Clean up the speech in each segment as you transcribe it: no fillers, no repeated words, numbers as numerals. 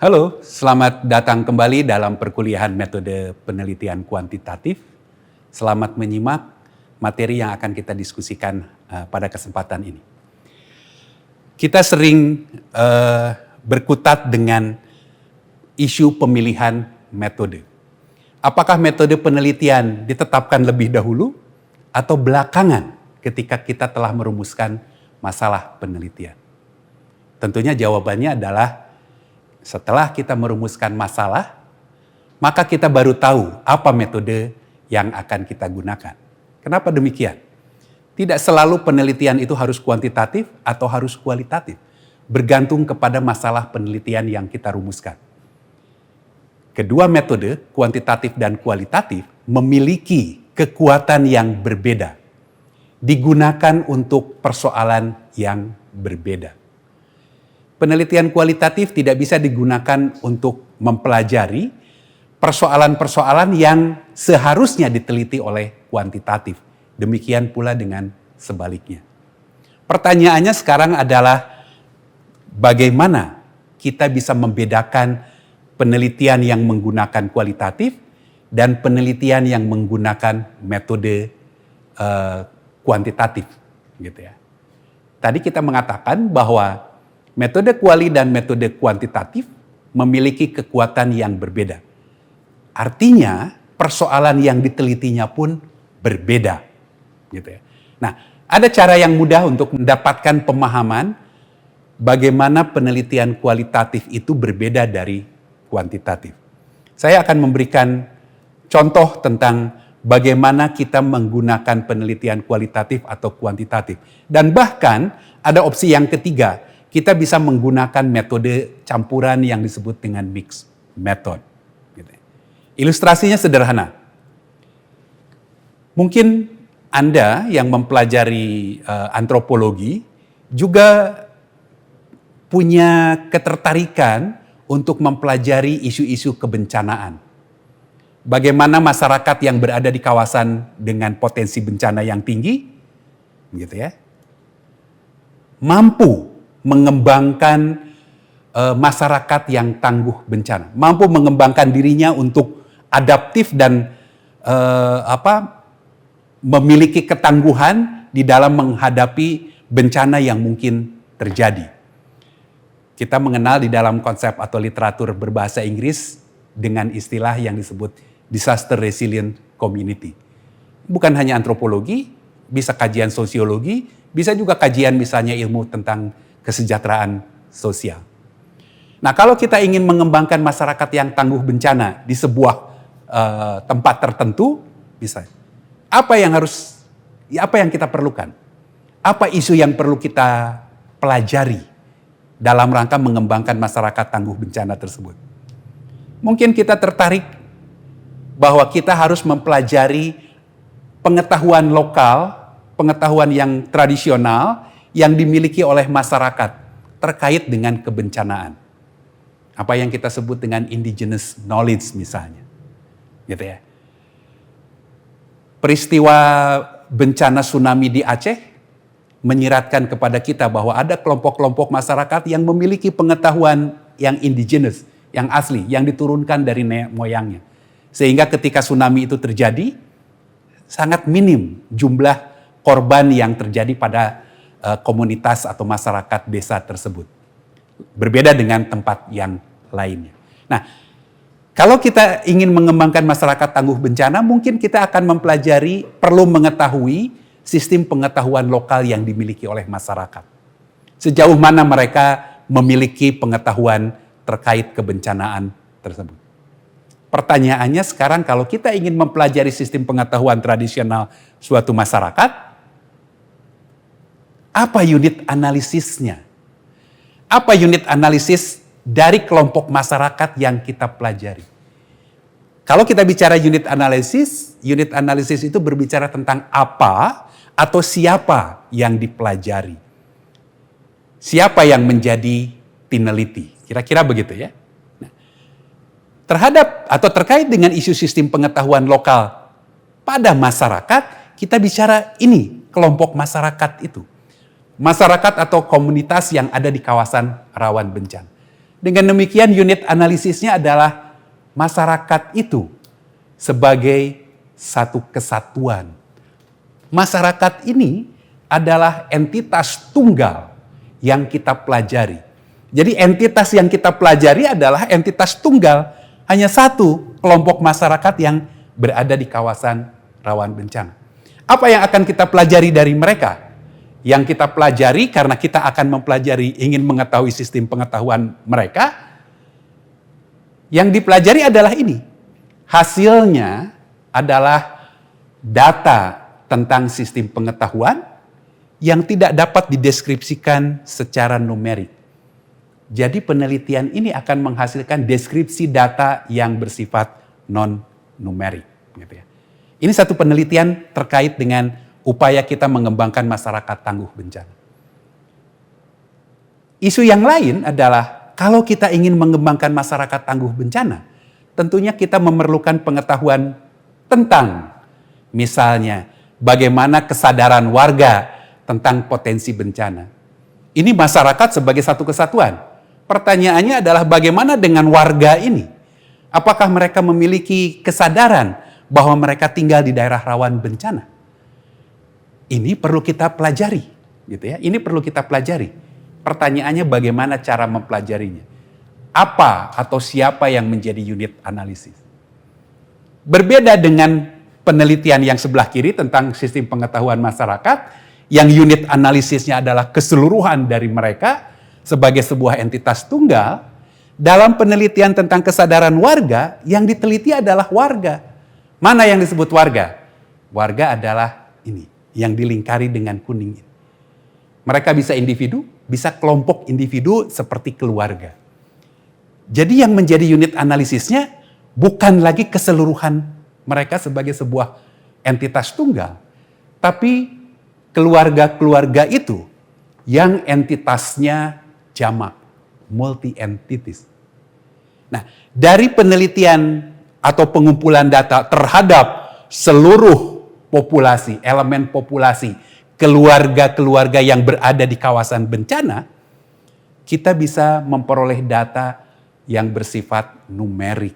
Halo, selamat datang kembali dalam perkuliahan metode penelitian kuantitatif. Selamat menyimak materi yang akan kita diskusikan pada kesempatan ini. Kita sering berkutat dengan isu pemilihan metode. Apakah metode penelitian ditetapkan lebih dahulu atau belakangan ketika kita telah merumuskan masalah penelitian? Tentunya jawabannya adalah setelah kita merumuskan masalah, maka kita baru tahu apa metode yang akan kita gunakan. Kenapa demikian? Tidak selalu penelitian itu harus kuantitatif atau harus kualitatif. Bergantung kepada masalah penelitian yang kita rumuskan. Kedua metode, kuantitatif dan kualitatif, memiliki kekuatan yang berbeda. Digunakan untuk persoalan yang berbeda. Penelitian kualitatif tidak bisa digunakan untuk mempelajari persoalan-persoalan yang seharusnya diteliti oleh kuantitatif. Demikian pula dengan sebaliknya. Pertanyaannya sekarang adalah bagaimana kita bisa membedakan penelitian yang menggunakan kualitatif dan penelitian yang menggunakan metode kuantitatif, gitu ya. Tadi kita mengatakan bahwa metode kuali dan metode kuantitatif memiliki kekuatan yang berbeda. Artinya persoalan yang ditelitinya pun berbeda. Gitu ya. Nah, ada cara yang mudah untuk mendapatkan pemahaman bagaimana penelitian kualitatif itu berbeda dari kuantitatif. Saya akan memberikan contoh tentang bagaimana kita menggunakan penelitian kualitatif atau kuantitatif. Dan bahkan ada opsi yang ketiga. Kita bisa menggunakan metode campuran yang disebut dengan mixed method. Ilustrasinya sederhana. Mungkin Anda yang mempelajari antropologi juga punya ketertarikan untuk mempelajari isu-isu kebencanaan. Bagaimana masyarakat yang berada di kawasan dengan potensi bencana yang tinggi, gitu ya, mampu mengembangkan masyarakat yang tangguh bencana, mampu mengembangkan dirinya untuk adaptif dan memiliki ketangguhan di dalam menghadapi bencana yang mungkin terjadi. Kita mengenal di dalam konsep atau literatur berbahasa Inggris dengan istilah yang disebut disaster resilient community. Bukan hanya antropologi, bisa kajian sosiologi, bisa juga kajian misalnya ilmu tentang kesejahteraan sosial. Nah, kalau kita ingin mengembangkan masyarakat yang tangguh bencana di sebuah tempat tertentu, bisa. Apa yang kita perlukan? Apa isu yang perlu kita pelajari dalam rangka mengembangkan masyarakat tangguh bencana tersebut? Mungkin kita tertarik bahwa kita harus mempelajari pengetahuan lokal, pengetahuan yang tradisional, yang dimiliki oleh masyarakat terkait dengan kebencanaan. Apa yang kita sebut dengan indigenous knowledge misalnya. Gitu ya. Peristiwa bencana tsunami di Aceh menyiratkan kepada kita bahwa ada kelompok-kelompok masyarakat yang memiliki pengetahuan yang indigenous, yang asli, yang diturunkan dari nenek moyangnya. Sehingga ketika tsunami itu terjadi, sangat minim jumlah korban yang terjadi pada komunitas atau masyarakat desa tersebut. Berbeda dengan tempat yang lainnya. Nah, kalau kita ingin mengembangkan masyarakat tangguh bencana, mungkin kita akan mempelajari, perlu mengetahui sistem pengetahuan lokal yang dimiliki oleh masyarakat. Sejauh mana mereka memiliki pengetahuan terkait kebencanaan tersebut. Pertanyaannya sekarang, kalau kita ingin mempelajari sistem pengetahuan tradisional suatu masyarakat, apa unit analisisnya? Apa unit analisis dari kelompok masyarakat yang kita pelajari? Kalau kita bicara unit analisis itu berbicara tentang apa atau siapa yang dipelajari. Siapa yang menjadi peneliti? Kira-kira begitu ya. Nah, terhadap atau terkait dengan isu sistem pengetahuan lokal pada masyarakat, kita bicara ini, kelompok masyarakat itu. Masyarakat atau komunitas yang ada di kawasan rawan bencana. Dengan demikian unit analisisnya adalah masyarakat itu sebagai satu kesatuan. Masyarakat ini adalah entitas tunggal yang kita pelajari. Jadi entitas yang kita pelajari adalah entitas tunggal. Hanya satu kelompok masyarakat yang berada di kawasan rawan bencana. Apa yang akan kita pelajari dari mereka? Yang kita pelajari karena kita akan mempelajari, ingin mengetahui sistem pengetahuan mereka. Yang dipelajari adalah ini. Hasilnya adalah data tentang sistem pengetahuan yang tidak dapat dideskripsikan secara numerik. Jadi penelitian ini akan menghasilkan deskripsi data yang bersifat non-numerik. Gitu ya. Ini satu penelitian terkait dengan upaya kita mengembangkan masyarakat tangguh bencana. Isu yang lain adalah kalau kita ingin mengembangkan masyarakat tangguh bencana, tentunya kita memerlukan pengetahuan tentang misalnya bagaimana kesadaran warga tentang potensi bencana. Ini masyarakat sebagai satu kesatuan. Pertanyaannya adalah bagaimana dengan warga ini? Apakah mereka memiliki kesadaran bahwa mereka tinggal di daerah rawan bencana? Ini perlu kita pelajari, gitu ya. Ini perlu kita pelajari. Pertanyaannya bagaimana cara mempelajarinya? Apa atau siapa yang menjadi unit analisis? Berbeda dengan penelitian yang sebelah kiri tentang sistem pengetahuan masyarakat, yang unit analisisnya adalah keseluruhan dari mereka sebagai sebuah entitas tunggal. Dalam penelitian tentang kesadaran warga, yang diteliti adalah warga. Mana yang disebut warga? Warga adalah ini, yang dilingkari dengan kuning ini. Mereka bisa individu, bisa kelompok individu seperti keluarga. Jadi yang menjadi unit analisisnya bukan lagi keseluruhan mereka sebagai sebuah entitas tunggal. Tapi keluarga-keluarga itu yang entitasnya jamak, multi-entities. Nah, dari penelitian atau pengumpulan data terhadap seluruh populasi, elemen populasi, keluarga-keluarga yang berada di kawasan bencana, kita bisa memperoleh data yang bersifat numerik.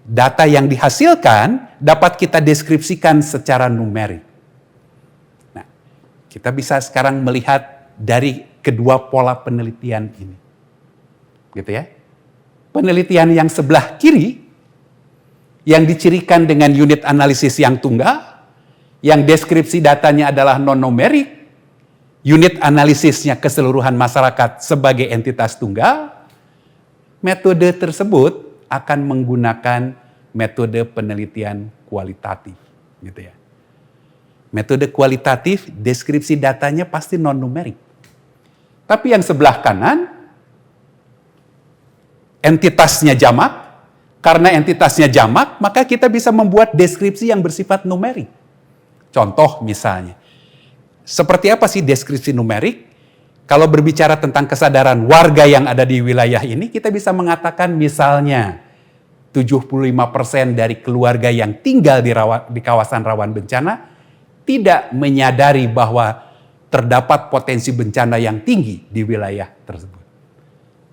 Data yang dihasilkan dapat kita deskripsikan secara numerik. Nah, kita bisa sekarang melihat dari kedua pola penelitian ini. Gitu ya. Penelitian yang sebelah kiri, yang dicirikan dengan unit analisis yang tunggal, yang deskripsi datanya adalah non-numerik, unit analisisnya keseluruhan masyarakat sebagai entitas tunggal, metode tersebut akan menggunakan metode penelitian kualitatif, gitu ya. Metode kualitatif, deskripsi datanya pasti non-numerik. Tapi yang sebelah kanan, entitasnya jamak. Karena entitasnya jamak, maka kita bisa membuat deskripsi yang bersifat numerik. Contoh misalnya, seperti apa sih deskripsi numerik? Kalau berbicara tentang kesadaran warga yang ada di wilayah ini, kita bisa mengatakan misalnya 75% dari keluarga yang tinggal di kawasan rawan bencana tidak menyadari bahwa terdapat potensi bencana yang tinggi di wilayah tersebut.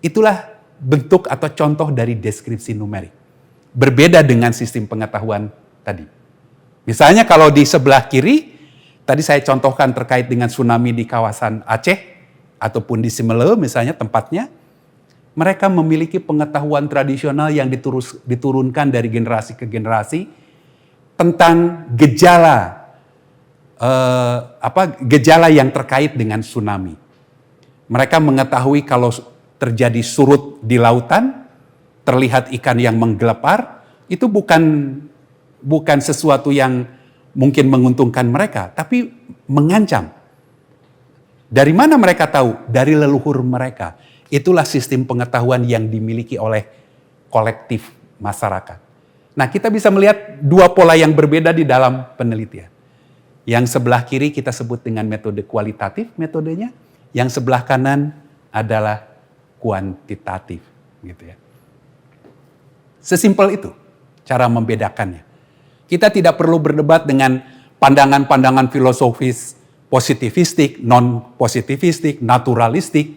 Itulah bentuk atau contoh dari deskripsi numerik. Berbeda dengan sistem pengetahuan tadi. Misalnya kalau di sebelah kiri, tadi saya contohkan terkait dengan tsunami di kawasan Aceh, ataupun di Simele misalnya tempatnya, mereka memiliki pengetahuan tradisional yang diturunkan dari generasi ke generasi tentang gejala yang terkait dengan tsunami. Mereka mengetahui kalau terjadi surut di lautan, terlihat ikan yang menggelepar, itu bukan sesuatu yang mungkin menguntungkan mereka, tapi mengancam. Dari mana mereka tahu? Dari leluhur mereka. Itulah sistem pengetahuan yang dimiliki oleh kolektif masyarakat. Nah, kita bisa melihat dua pola yang berbeda di dalam penelitian. Yang sebelah kiri kita sebut dengan metode kualitatif metodenya, yang sebelah kanan adalah kuantitatif, gitu ya. Sesimpel itu cara membedakannya. Kita tidak perlu berdebat dengan pandangan-pandangan filosofis positivistik, non-positivistik, naturalistik.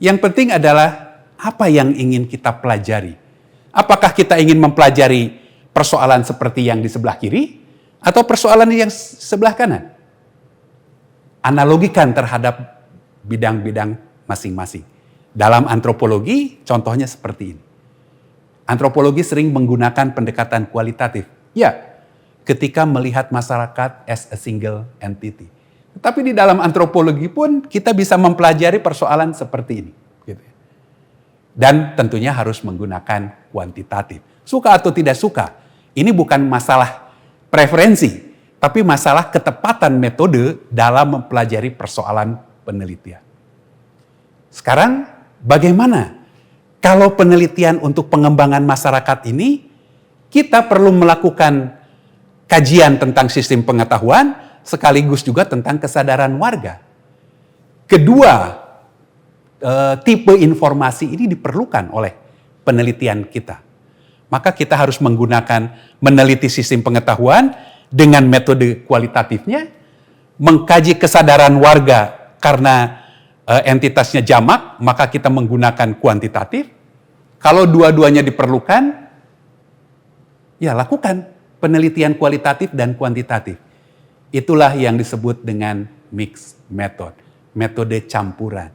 Yang penting adalah apa yang ingin kita pelajari? Apakah kita ingin mempelajari persoalan seperti yang di sebelah kiri atau persoalan yang sebelah kanan? Analogikan terhadap bidang-bidang masing-masing. Dalam antropologi, contohnya seperti ini. Antropologi sering menggunakan pendekatan kualitatif. Ya, ketika melihat masyarakat as a single entity. Tetapi di dalam antropologi pun kita bisa mempelajari persoalan seperti ini. Gitu. Dan tentunya harus menggunakan kuantitatif. Suka atau tidak suka, ini bukan masalah preferensi, tapi masalah ketepatan metode dalam mempelajari persoalan penelitian. Sekarang bagaimana kalau penelitian untuk pengembangan masyarakat ini, kita perlu melakukan kajian tentang sistem pengetahuan, sekaligus juga tentang kesadaran warga. Kedua tipe informasi ini diperlukan oleh penelitian kita. Maka kita harus menggunakan meneliti sistem pengetahuan dengan metode kualitatifnya, mengkaji kesadaran warga karena entitasnya jamak, maka kita menggunakan kuantitatif. Kalau dua-duanya diperlukan, ya lakukan penelitian kualitatif dan kuantitatif. Itulah yang disebut dengan mixed method, metode campuran.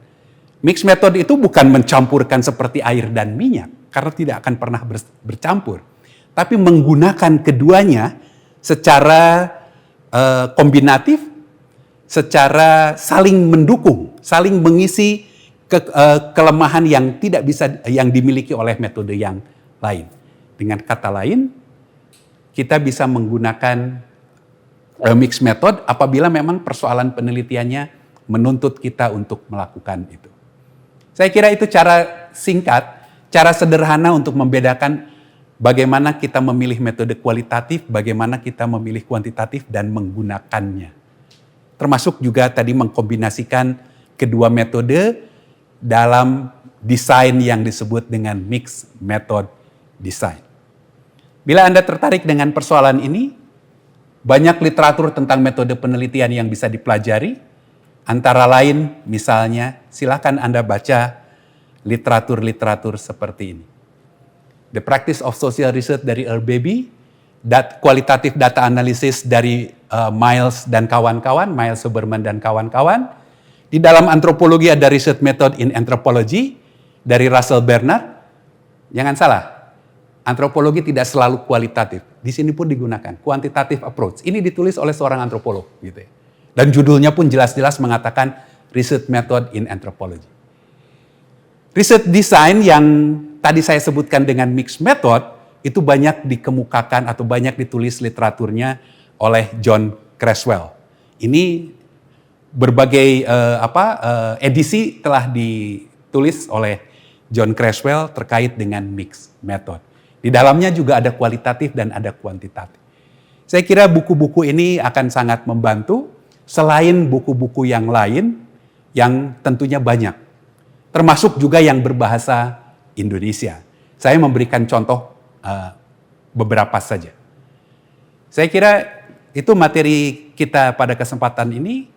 Mixed method itu bukan mencampurkan seperti air dan minyak, karena tidak akan pernah bercampur. Tapi menggunakan keduanya secara kombinatif, secara saling mendukung, saling mengisi kelemahan yang tidak bisa yang dimiliki oleh metode yang lain. Dengan kata lain, kita bisa menggunakan mixed method apabila memang persoalan penelitiannya menuntut kita untuk melakukan itu. Saya kira itu cara singkat, cara sederhana untuk membedakan bagaimana kita memilih metode kualitatif, bagaimana kita memilih kuantitatif dan menggunakannya. Termasuk juga tadi mengkombinasikan kedua metode dalam desain yang disebut dengan mixed method design. Bila Anda tertarik dengan persoalan ini, banyak literatur tentang metode penelitian yang bisa dipelajari. Antara lain, misalnya, silakan Anda baca literatur-literatur seperti ini. The Practice of Social Research dari Earl Baby, kualitatif data analysis dari Miles dan kawan-kawan, Miles Suberman dan kawan-kawan. Di dalam antropologi ada Research Method in Anthropology dari Russell Bernard. Jangan salah, antropologi tidak selalu kualitatif. Di sini pun digunakan quantitative approach. Ini ditulis oleh seorang antropolog, gitu ya. Dan judulnya pun jelas-jelas mengatakan Research Method in Anthropology. Research design yang tadi saya sebutkan dengan mixed method itu banyak dikemukakan atau banyak ditulis literaturnya oleh John Creswell. Ini berbagai edisi telah ditulis oleh John Creswell terkait dengan mixed method. Di dalamnya juga ada kualitatif dan ada kuantitatif. Saya kira buku-buku ini akan sangat membantu selain buku-buku yang lain yang tentunya banyak. Termasuk juga yang berbahasa Indonesia. Saya memberikan contoh beberapa saja. Saya kira itu materi kita pada kesempatan ini.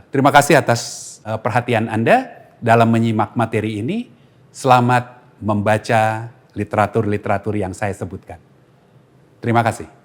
Terima kasih atas perhatian Anda dalam menyimak materi ini. Selamat membaca literatur-literatur yang saya sebutkan. Terima kasih.